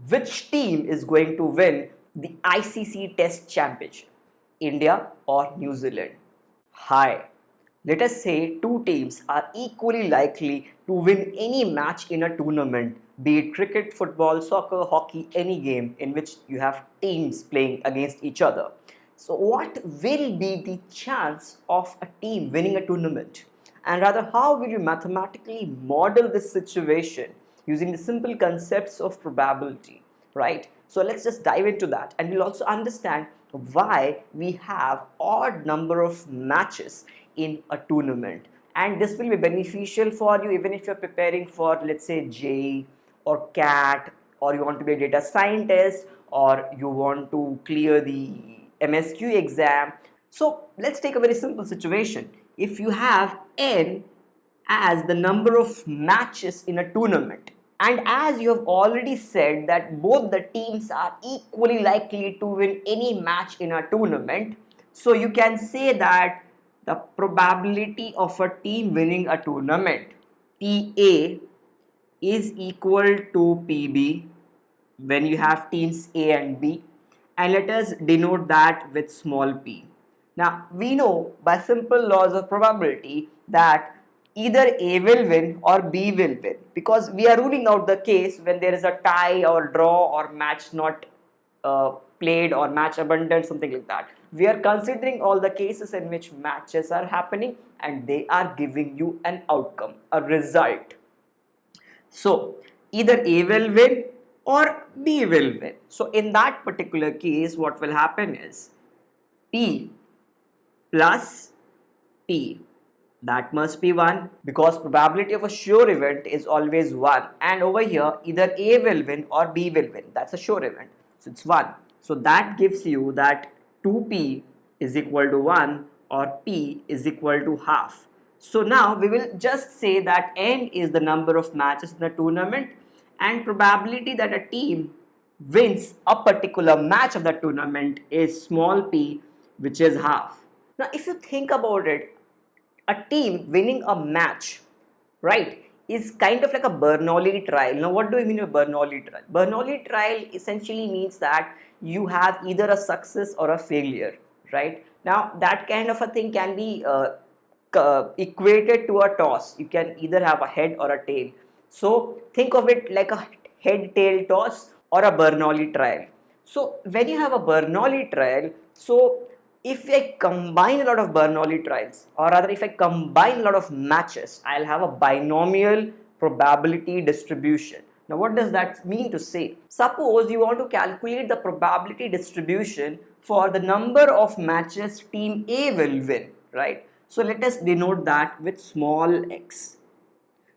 which team is going to win the ICC Test Championship, India or New Zealand? Hi. Let us say two teams are equally likely to win any match in a tournament, be it cricket, football, soccer, hockey, any game in which you have teams playing against each other. So, what will be the chance of a team winning a tournament? And rather, how will you mathematically model this situation using the simple concepts of probability, right? So let's just dive into that, and we'll also understand why we have odd number of matches in a tournament, and this will be beneficial for you even if you're preparing for, let's say, JEE or CAT, or you want to be a data scientist, or you want to clear the MSQE exam. So let's take a very simple situation. If you have n as the number of matches in a tournament, and as you have already said that both the teams are equally likely to win any match in a tournament, so you can say that the probability of a team winning a tournament, PA, is equal to PB when you have teams A and B, and let us denote that with small p. Now we know by simple laws of probability that either A will win or B will win, because we are ruling out the case when there is a tie or draw or match not played or match abundant, something like that. We are considering all the cases in which matches are happening and they are giving you an outcome, a result. So either A will win or B will win. So in that particular case, what will happen is P plus P, that must be 1, because probability of a sure event is always 1, and over here either A will win or B will win, that's a sure event, so it's 1. So that gives you that 2P is equal to 1 or P is equal to half. So now we will just say that N is the number of matches in the tournament, and probability that a team wins a particular match of the tournament is small p, which is half. Now if you think about it, a team winning a match, right, is kind of like a Bernoulli trial. Now what do you mean by Bernoulli trial? Bernoulli trial essentially means that you have either a success or a failure, right? Now that kind of a thing can be equated to a toss. You can either have a head or a tail. So think of it like a head-tail toss or a Bernoulli trial. So when you have a Bernoulli trial, so if I combine a lot of Bernoulli trials, or rather if I combine a lot of matches, I'll have a binomial probability distribution. Now what does that mean to say? Suppose you want to calculate the probability distribution for the number of matches team A will win, right? So let us denote that with small x.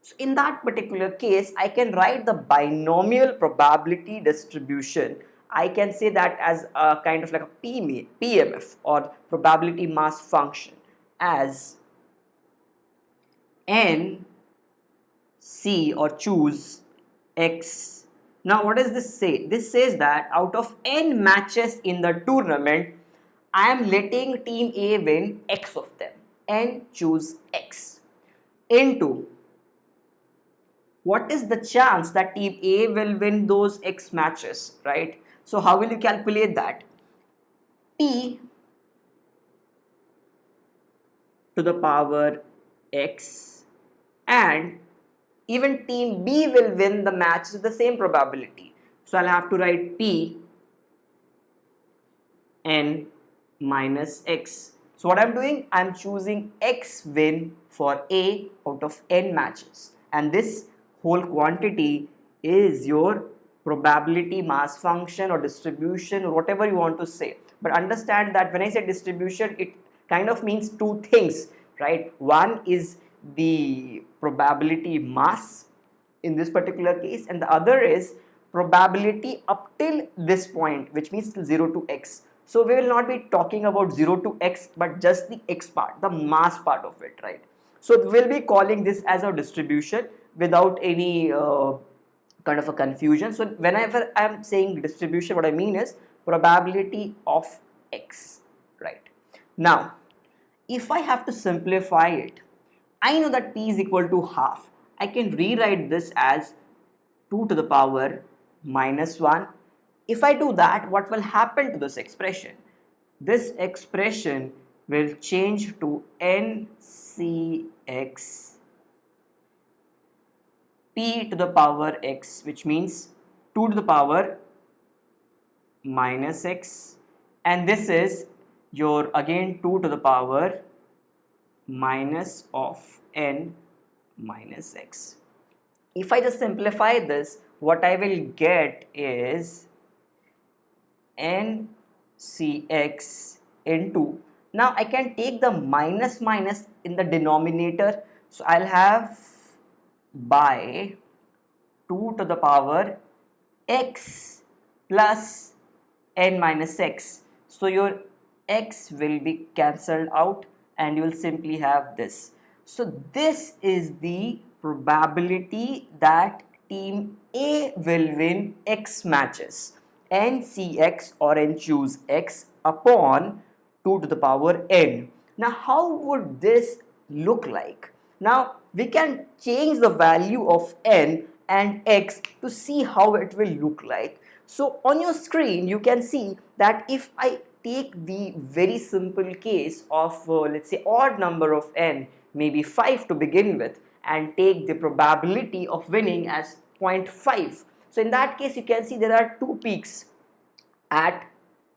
So in that particular case, I can write the binomial probability distribution. I can say that as a kind of like a PMF, or probability mass function, as n c, or choose x. Now what does this say? This says that out of n matches in the tournament, I am letting team A win x of them, n choose x, into what is the chance that team A will win those x matches, right? So how will you calculate that? P to the power x, and even team B will win the match with the same probability. So I'll have to write P n minus x. So what I'm doing, I'm choosing x win for A out of n matches, and this whole quantity is your probability mass function or distribution, or whatever you want to say. But understand that when I say distribution, it kind of means two things, right? One is the probability mass in this particular case, and the other is probability up till this point, which means till 0 to x. So we will not be talking about 0 to x, but just the x part, the mass part of it, right? So we'll be calling this as a distribution without any kind of a confusion. So whenever I'm saying distribution, what I mean is probability of x, right? Now, if I have to simplify it, I know that p is equal to half. I can rewrite this as 2 to the power minus 1. If I do that, what will happen to this expression? This expression will change to NCX p to the power x, which means 2 to the power minus x, and this is your again 2 to the power minus of n minus x. If I just simplify this, what I will get is NCX into, now I can take the minus minus in the denominator, so I'll have by 2 to the power x plus n minus x. So your x will be cancelled out and you will simply have this. So this is the probability that team A will win x matches. NCX, or n choose x upon 2 to the power n. Now how would this look like? Now we can change the value of n and x to see how it will look like. So on your screen you can see that if I take the very simple case of let's say odd number of n, maybe 5 to begin with, and take the probability of winning as 0.5. So in that case you can see there are two peaks at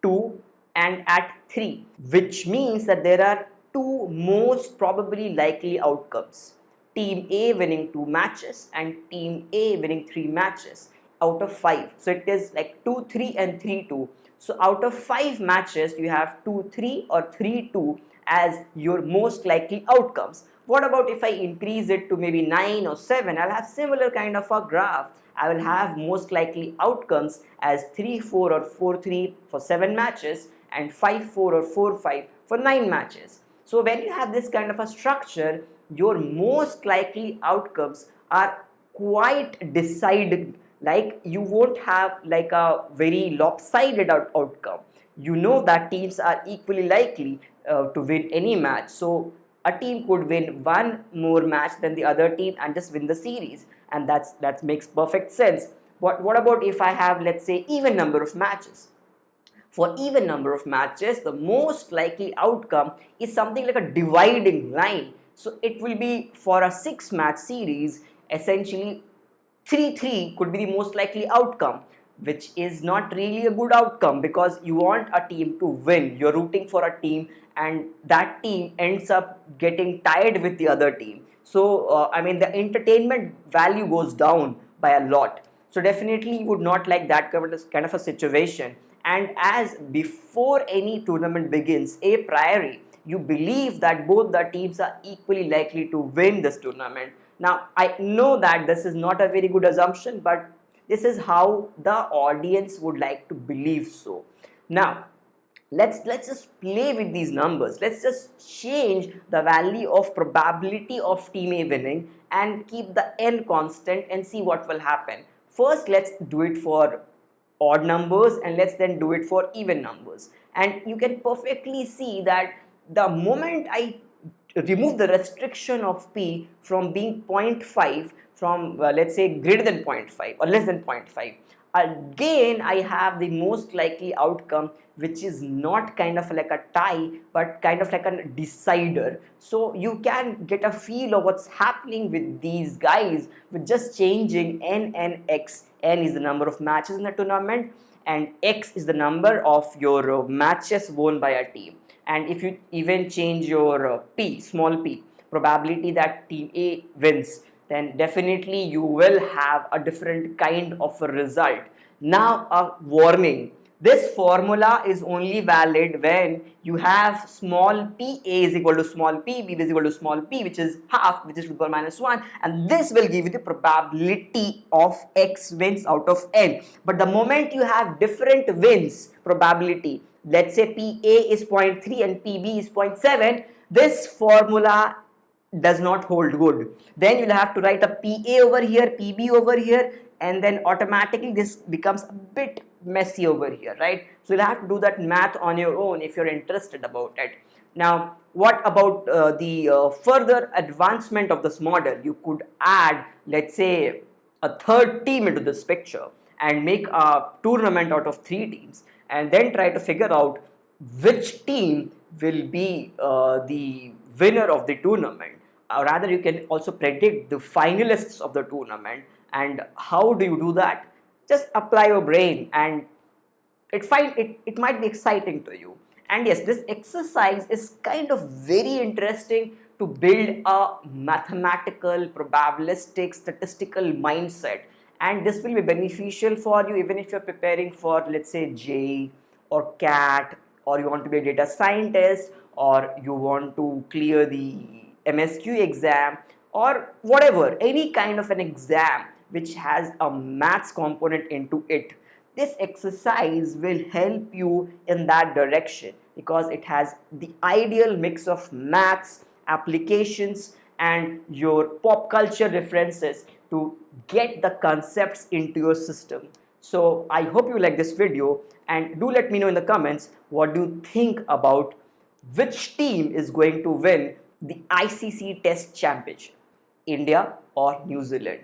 2 and at 3, which means that there are two most probably likely outcomes. Team A winning 2 matches and Team A winning 3 matches out of 5. So it is like 2-3 and 3-2. So out of 5 matches you have 2-3 or 3-2 as your most likely outcomes. What about if I increase it to maybe 9 or 7? I'll have similar kind of a graph. I will have most likely outcomes as 3-4 or 4-3 for 7 matches and 5-4 or 4-5 for 9 matches. So when you have this kind of a structure, your most likely outcomes are quite decided. Like you won't have like a very lopsided outcome. You know that teams are equally likely to win any match. So a team could win one more match than the other team and just win the series, and that makes perfect sense. But what about if I have, let's say, even number of matches? For even number of matches, the most likely outcome is something like a dividing line. So it will be for a 6 match series, essentially 3-3 could be the most likely outcome, which is not really a good outcome because you want a team to win. You're rooting for a team and that team ends up getting tied with the other team. So I mean the entertainment value goes down by a lot. So definitely you would not like that kind of a situation. And as before any tournament begins, a priori, you believe that both the teams are equally likely to win this tournament. Now, I know that this is not a very good assumption, but this is how the audience would like to believe so. Now, let's just play with these numbers. Let's just change the value of probability of team A winning and keep the n constant and see what will happen. First, let's do it for odd numbers and let's then do it for even numbers. And you can perfectly see that the moment I remove the restriction of p from being 0.5 from let's say greater than 0.5 or less than 0.5, again I have the most likely outcome, which is not kind of like a tie but kind of like a decider. So you can get a feel of what's happening with these guys with just changing n and x. N is the number of matches in the tournament and x is the number of your matches won by a team. And if you even change your p, small p, probability that team A wins, then definitely you will have a different kind of a result. Now a warning, this formula is only valid when you have small p A is equal to small p B is equal to small p, which is half, which is to the power minus 1, and this will give you the probability of x wins out of n. But the moment you have different wins probability, let's say PA is 0.3 and PB is 0.7, this formula does not hold good. Then you'll have to write a PA over here, PB over here, and then automatically this becomes a bit messy over here, right? So you'll have to do that math on your own if you're interested about it. Now, what about the further advancement of this model? You could add, let's say, a third team into this picture. and make a tournament out of 3 teams, and then try to figure out which team will be the winner of the tournament. Rather, you can also predict the finalists of the tournament. And how do you do that? Just apply your brain, and it might be exciting to you. And yes, this exercise is kind of very interesting to build a mathematical, probabilistic, statistical mindset. And this will be beneficial for you even if you're preparing for, let's say, JEE or CAT, or you want to be a data scientist, or you want to clear the MSQE exam, or whatever, any kind of an exam which has a maths component into it. This exercise will help you in that direction because it has the ideal mix of maths, applications, and your pop culture references to get the concepts into your system. So I hope you like this video, and do let me know in the comments what do you think about which team is going to win the ICC Test Championship, India or New Zealand.